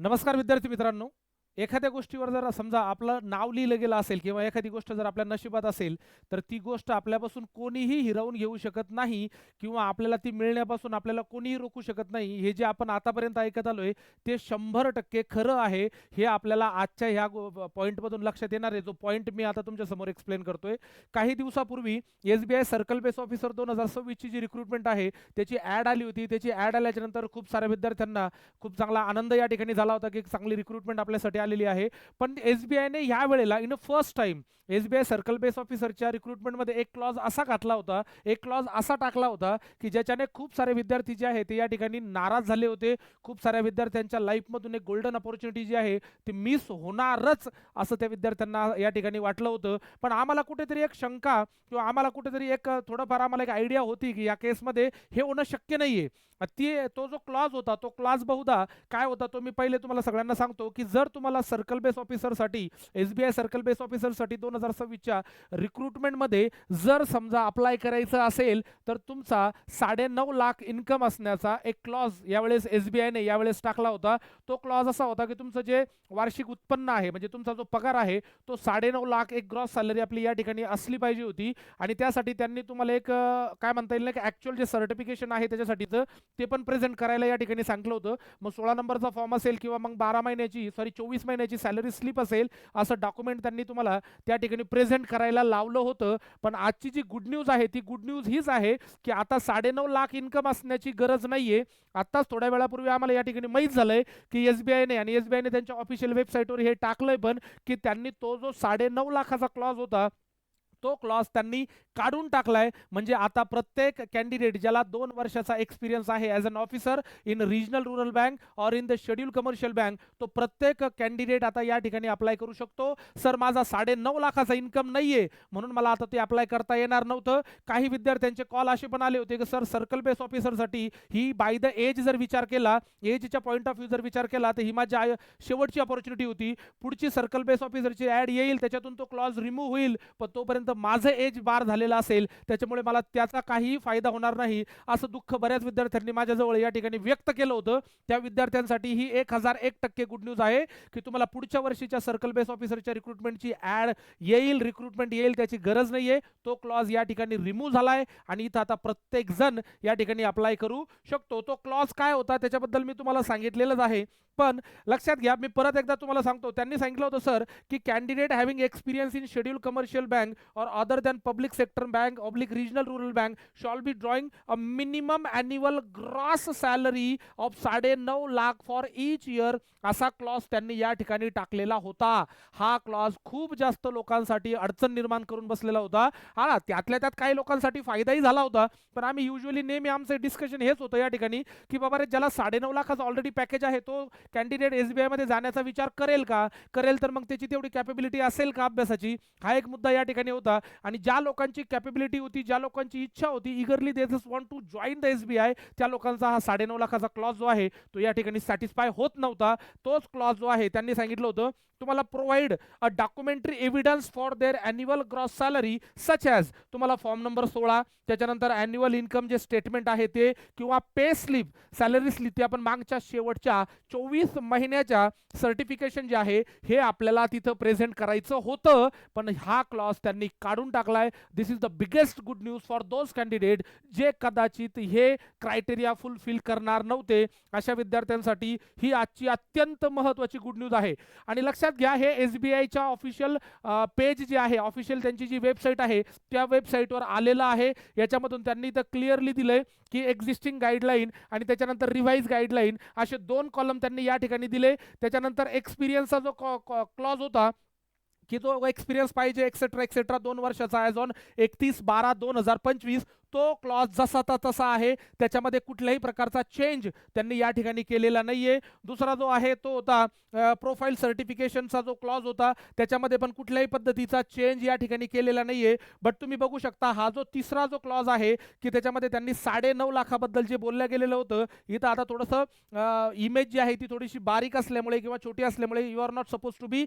नमस्कार विद्यार्थी मित्रांनो. एखाद्या गोष्टीवर जर समजा आपलं नाव लिहिलं गेलं असेल किंवा एखादी गोष्ट जर आपल्या नशिबात असेल, तर ती गोष्ट आपल्यापासून कोणीही हिरावून घेऊ शकत नाही किंवा आपल्याला ती मिळण्यापासून आपल्याला कोणीही रोखू शकत नाही. हे जे आपण आतापर्यंत ऐकत आलोय, ते 100% खरं आहे. हे आपल्याला आजच्या ह्या पॉइंटमधून लक्षात येणार आहे. जो पॉइंट मी आता तुमच्यासमोर एक्सप्लेन करतोय. काही दिवसापूर्वी एस-बी-आय सर्कल बेस ऑफिसर 2026 ची जी रिक्रुटमेंट आहे, त्याची ॲड आली होती. त्याची ॲड आल्याच्यानंतर खूप साऱ्या विद्यार्थ्यांना खूप चांगला आनंद या ठिकाणी झाला होता, की एक चांगली रिक्रुटमेंट आपल्यासाठी आलेली आहे. पण एस-बी-आयने ह्या वेळेला in a first time SBI circle base ऑफिसरच्या रिक्रुटमेंटमध्ये एक क्लॉज असा घातला होता, एक क्लॉज असा टाकला होता, की ज्याच्याने खूप सारे विद्यार्थी जे आहेत ते या ठिकाणी नाराज झाले होते. खूप साऱ्या विद्यार्थ्यांच्या लाईफमधून एक गोल्डन अपॉर्च्युनिटी जी आहे ती मिस होणारच असं त्या विद्यार्थ्यांना या ठिकाणी वाटलं होतं. पण आम्हाला कुठेतरी एक शंका किंवा आम्हाला कुठेतरी एक थोडंफार आम्हाला एक आयडिया होती, की या केसमध्ये हे होणं शक्य नाहीये. तो जो क्लॉज होता, तो क्लॉज बहुधा काय होता, तो मी पहिले तुम्हाला सगळ्यांना सांगतो, की जर तुम्हाला circle base ऑफिसरसाठी SBI circle base ऑफिसरसाठी 2026च्या रिक्रुटमेंटमध्ये जर समजा अप्लाय करायचं असेल, तर तुमचा 9.5 लाख इन्कम असण्याचा एक क्लॉज यावेळेस एस-बी-आयने यावेळेस टाकला होता. तो क्लॉज असा होता, की तुमचं जे वार्षिक उत्पन्न आहे, म्हणजे तुमचा जो पगार आहे, तो 9.5 लाख एक ग्रॉस सॅलरी आपली या ठिकाणी असली पाहिजे होती. आणि त्यासाठी त्यांनी तुम्हाला एक काय म्हणता येईल ना, की ॲक्च्युअल जे सर्टिफिकेशन आहे त्याच्यासाठीचं ते पण प्रेझेंट करायला या ठिकाणी सांगितलं होतं. मग 16 नंबरचा फॉर्म असेल किंवा मग 24 महिन्याची सॅलरी स्लिप असेल, असं डॉक्युमेंट त्यांनी तुम्हाला त्या ठिकाणी प्रेझेंट करायला लावलं होतं. पण आजची जी गुड न्यूज आहे ती गुड न्यूज हीच आहे, की आता 9.5 लाख इन्कम असण्याची गरज नाहीये. आताच थोड्या वेळापूर्वी आम्हाला या ठिकाणी माहीत झालंय, की एस-बी-आयने त्यांच्या ऑफिशियल वेबसाईटवर हे टाकलंय पण, की त्यांनी तो जो 9.5 लाखाचा क्लॉज होता, तो क्लॉज त्यांनी काढून टाकलाय. म्हणजे आता प्रत्येक कॅन्डिडेट ज्याला 2 वर्षाचा एक्सपिरियन्स आहे as an officer in regional rural bank or in the schedule commercial bank, तो प्रत्येक कॅन्डिडेट आता या ठिकाणी अप्लाय करू शकतो. सर, माझा 9.5 लाखाचा इन्कम नाहीये, म्हणून मला आता ते अप्लाय करता येणार नव्हतं. काही विद्यार्थ्यांचे कॉल असे पण आले होते, की सर, सर्कल बेस ऑफिसरसाठी ही बाय द एज जर विचार केला, एजच्या पॉईंट ऑफ व्ह्यू जर विचार केला, तर ही माझी शेवटची अपॉर्च्युनिटी होती. पुढची सर्कल बेस ऑफिसरची ॲड येईल, त्याच्यातून तो क्लॉज रिमूव्ह होईल, पण तोपर्यंत माझं एज बार झालेलं असेल, त्याच्यामुळे मला त्याचा काहीही फायदा होणार नाही, असं दुःख बऱ्याच विद्यार्थ्यांनी माझ्याजवळ या ठिकाणी व्यक्त केलं होतं. त्या विद्यार्थ्यांसाठी ही 1001% गुड न्यूज आहे, की तुम्हाला पुढच्या वर्षीच्या सर्कल बेस ऑफिसरच्या रिक्रुटमेंटची ॲड येईल, रिक्रुटमेंट येईल, त्याची गरज नाहीये. तो क्लॉज या ठिकाणी रिमूव्ह झालाय आणि इथं आता प्रत्येक जण या ठिकाणी अप्लाय करू शकतो. तो क्लॉज काय होता त्याच्याबद्दल मी तुम्हाला सांगितलेलंच आहे. पण लक्षात घ्या, मी परत एकदा तुम्हाला सांगतो. त्यांनी सांगितलं होतं सर, की candidate having experience in schedule commercial bank or other than public sector bank oblique regional rural bank shall be drawing a minimum annual gross salary of 9.5 lakh for each year, असा क्लॉज त्यांनी या ठिकाणी टाकलेला होता. हा clause खूप जास्त लोकांसाठी अडचण निर्माण करून बसलेला होता. हा, त्यातल्या त्यात काही लोकांसाठी फायदाही झाला होता. पण आम्ही युजली नेहमी आमचं डिस्कशन हेच होतं या ठिकाणी, की बाबा रे, ज्याला 9.5 लाखाचा ऑलरेडी पॅकेज आहे, तो कॅन्डिडेट एस-बी-आय मध्ये जाण्याचा विचार करेल का? करेल तर मग त्याची तेवढी कॅपेबिलिटी असेल का अभ्यासाची? हा एक मुद्दा या ठिकाणी होता. आणि ज्या लोकांची कॅपेबिलिटी होती, ज्या लोकांची इच्छा होती, eagerly they just want to join the SBI, त्या लोकांचा हा 9.5 लाखाचा क्लॉज जो आहे तो या ठिकाणी सॅटिस्फाय होत नव्हता. तोच क्लॉज जो आहे त्यांनी सांगितलं होतं, तुम्हाला provide a documentary evidence for their annual gross salary such as, तुम्हाला फॉर्म नंबर 16, त्याच्यानंतर अॅन्युअल इन्कम जे स्टेटमेंट आहे ते, किंवा पे स्लिप, सॅलरी स्लिप, ते आपण मागच्या शेवटच्या 24 महिन्याच्या सर्टिफिकेशन जे आहे हे आपल्याला तिथं प्रेझेंट करायचं होतं. पण हा क्लॉज त्यांनी काढून टाकलाय. This is the biggest good news for those candidate जे कदाचित हे क्रायटेरिया फुलफिल करणार नव्हते. अशा विद्यार्थ्यांसाठी ही आजची अत्यंत महत्त्वाची गुड न्यूज आहे. आणि लक्षात घ्या, हे एस-बी-आयच्या ऑफिशियल पेज जे आहे, ऑफिशियल त्यांची जी वेबसाईट आहे, त्या वेबसाईटवर आलेलं आहे. याच्यामधून त्यांनी तर क्लिअरली दिलंय, की एक्झिस्टिंग गाईडलाईन आणि त्याच्यानंतर रिवाइज गाईडलाईन असे 2 कॉलम त्यांनी या ठिकाणी दिले. त्याच्यानंतर एक्सपिरियन्सचा जो क्लॉज होता, की जो एक्सपिरियन्स पाहिजे एक्सेट्रा एक्सेट्रा 2 वर्षाचा ॲज ऑन 31/12/2025, तो क्लॉज जसा तसा आहे. त्याच्यामध्ये कुठल्याही प्रकारचा चेंज त्यांनी या ठिकाणी केलेला नाहीये. दुसरा जो आहे तो होता प्रोफाईल सर्टिफिकेशनचा जो क्लॉज होता, त्याच्यामध्ये पण कुठल्याही पद्धतीचा चेंज या ठिकाणी केलेला नाहीये. बट तुम्ही बघू शकता, हा जो तिसरा जो क्लॉज आहे, की त्याच्यामध्ये त्यांनी 9.5 लाखाबद्दल जे बोललं गेलेलं होतं, इथं आता थोडंसं इमेज जी आहे ती थोडीशी बारीक असल्यामुळे किंवा छोटी असल्यामुळे you are not suppose to be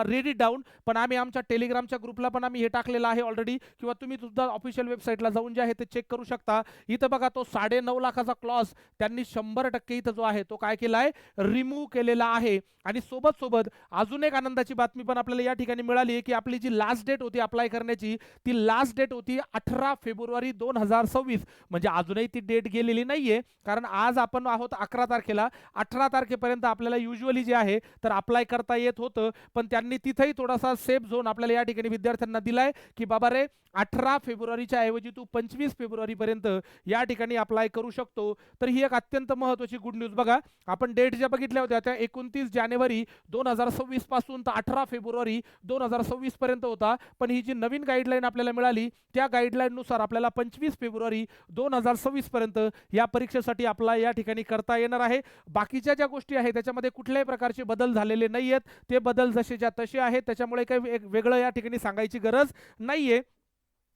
read it down. पण आम्ही आमच्या टेलिग्रामच्या ग्रुपला पण आम्ही हे टाकलेलं आहे ऑलरेडी, किंवा तुम्ही सुद्धा ऑफिशियल वेबसाईटला जाऊन जे आहे ते चेक करू शकता. इथं बघा तो 9.5 लाखाचा क्लॉज त्यांनी 100% इथं जो आहे तो काय केलाय, रिमूव्ह केलेला आहे. आणि सोबत अजून एक आनंदाची बातमी पण आपल्याला या ठिकाणी मिळाली आहे की आपली जी लास्ट डेट होती अप्लाय करण्याची, ती लास्ट डेट होती 18 फेब्रुवारी 2026. म्हणजे अजूनही ती डेट गेलेली नाहीये, कारण आज आपण आहोत 11 तारखेला. 18 तारखेपर्यंत आपल्याला युजली जे आहे तर अप्लाय करता येत होतं, पण त्यांनी तिथेही थोडासा सेफ झोन आपल्याला या ठिकाणी विद्यार्थ्यांना दिलाय की बाबा रे 18 फेब्रुवारीच्या ऐवजी तू 25 फेब्रुवारीपर्यंत या ठिकाणी अप्लाय करू शकतो. तर ही एक अत्यंत महत्त्वाची गुड न्यूज. बघा आपण डेट ज्या बघितल्या होत्या त्या 29 जानेवारी 2026 पासून तर 18 फेब्रुवारी 2026 पर्यंत होता, पण ही जी नवीन गाईडलाईन आपल्याला मिळाली त्या गाईडलाईननुसार आपल्याला 25 फेब्रुवारी 2026 पर्यंत या परीक्षेसाठी अप्लाय या ठिकाणी करता येणार आहे. बाकीच्या ज्या गोष्टी आहेत त्याच्यामध्ये कुठल्याही प्रकारचे बदल झालेले नाही आहेत, ते बदल जसेच्या तसे आहेत, त्याच्यामुळे काही वेगळं या ठिकाणी सांगायची गरज नाहीये.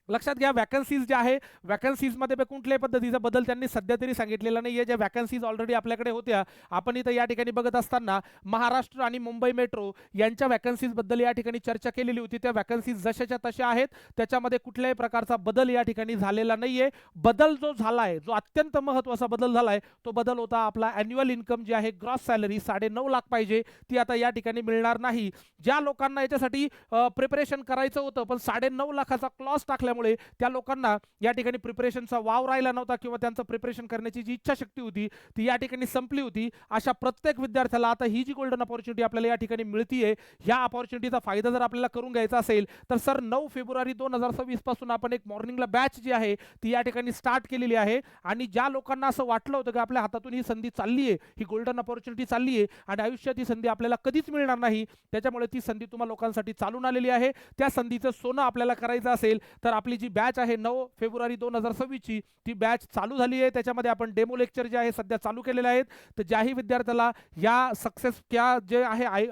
लक्षात घ्या, वॅकन्सीज ज्या आहे वॅकन्सीजमध्ये कुठल्याही पद्धतीचा बदल त्यांनी सध्या तरी सांगितलेला नाही आहे. ज्या वॅकन्सीज ऑलरेडी आपल्याकडे होत्या, आपण इथं या ठिकाणी बघत असताना महाराष्ट्र आणि मुंबई मेट्रो यांच्या वॅकन्सीजबद्दल या ठिकाणी चर्चा केलेली होती. त्या वॅकन्सीज जशाच्या तशा आहेत, त्याच्यामध्ये कुठल्याही प्रकारचा बदल या ठिकाणी झालेला नाही आहे. बदल जो झाला आहे, जो अत्यंत महत्त्वाचा बदल झाला आहे, तो बदल होता आपला ॲन्युअल इन्कम जी आहे, ग्रॉस सॅलरी 9.5 लाख पाहिजे, ती आता या ठिकाणी मिळणार नाही. ज्या लोकांना याच्यासाठी प्रिपरेशन करायचं होतं पण 9.5 लाखाचा क्लॉज टाकल्यामुळे त्या लोकांना या ठिकाणी प्रिपरेशनचा वाव राहिला नव्हता किंवा त्यांचं प्रिपरेशन करण्याची जी इच्छाशक्ती होती ती या ठिकाणी संपली होती. अशा प्रत्येक विद्यार्थ्याला आता ही जी गोल्डन अपॉर्च्युनिटी आपल्याला या ठिकाणी मिळतीये, ह्या अपॉर्च्युनिटीचा फायदा जर आपल्याला करून घ्यायचा असेल तर सर 9 फेब्रुवारी 2026 पासून आपण एक मॉर्निंगला बॅच जी आहे ती या ठिकाणी स्टार्ट केलेली आहे. आणि ज्या लोकांना असं वाटलं होतं की आपल्या हातातून ही संधी चालली आहे, ही गोल्डन अपॉर्च्युनिटी चालली आहे आणि आयुष्यात ही संधी आपल्याला कधीच मिळणार नाही, त्याच्यामुळे ती संधी तुम्हा लोकांसाठी चालून आलेली आहे. त्या संधीचं सोनं आपल्याला करायचं असेल तर आपली जी बॅच आहे 9 फेब्रुवारी 2026 ची ती बॅच चालू झाली आहे. त्याच्यामध्ये आपण डेमो लेक्चर जे आहे सध्या चालू केलेले आहेत. तर ज्याही विद्यार्थ्याला या सक्सेस क्या जे आहे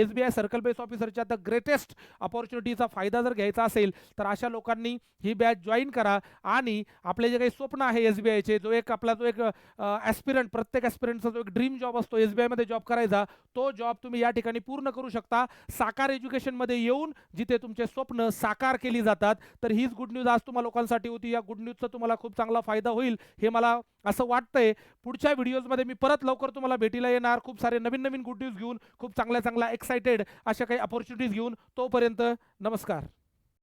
SBI सर्कल बेस ऑफिसरच्या द ग्रेटेस्ट अपॉर्च्युनिटीचा फायदा जर घ्यायचा असेल तर अशा लोकांनी ही बॅच जॉईन करा आणि आपले जे काही स्वप्न आहे SBIचे, जो एक आपला जो एक ॲस्पिरंट, प्रत्येक ॲस्पिरंटचा जो एक ड्रीम जॉब असतो SBI मध्ये जॉब करायचा, तो जॉब तुम्ही या ठिकाणी पूर्ण करू शकता. साकार एज्युकेशनमध्ये येऊन जिथे तुमचे स्वप्न साकार केली जातात. तर हीच गुड न्यूज आज तुम्हा लोकांसाठी होती. या गुड न्यूजचा तुम्हाला खूप चांगला फायदा होईल हे मला असं वाटतंय. पुढच्या व्हिडिओजमध्ये मी परत लवकर तुम्हाला भेटीला येणार, खूप सारे नवीन गुड न्यूज घेऊन, खूप चांगल्या एक्साइटेड अशा काही अपॉर्च्युनिटीज घेऊन. तोपर्यंत नमस्कार.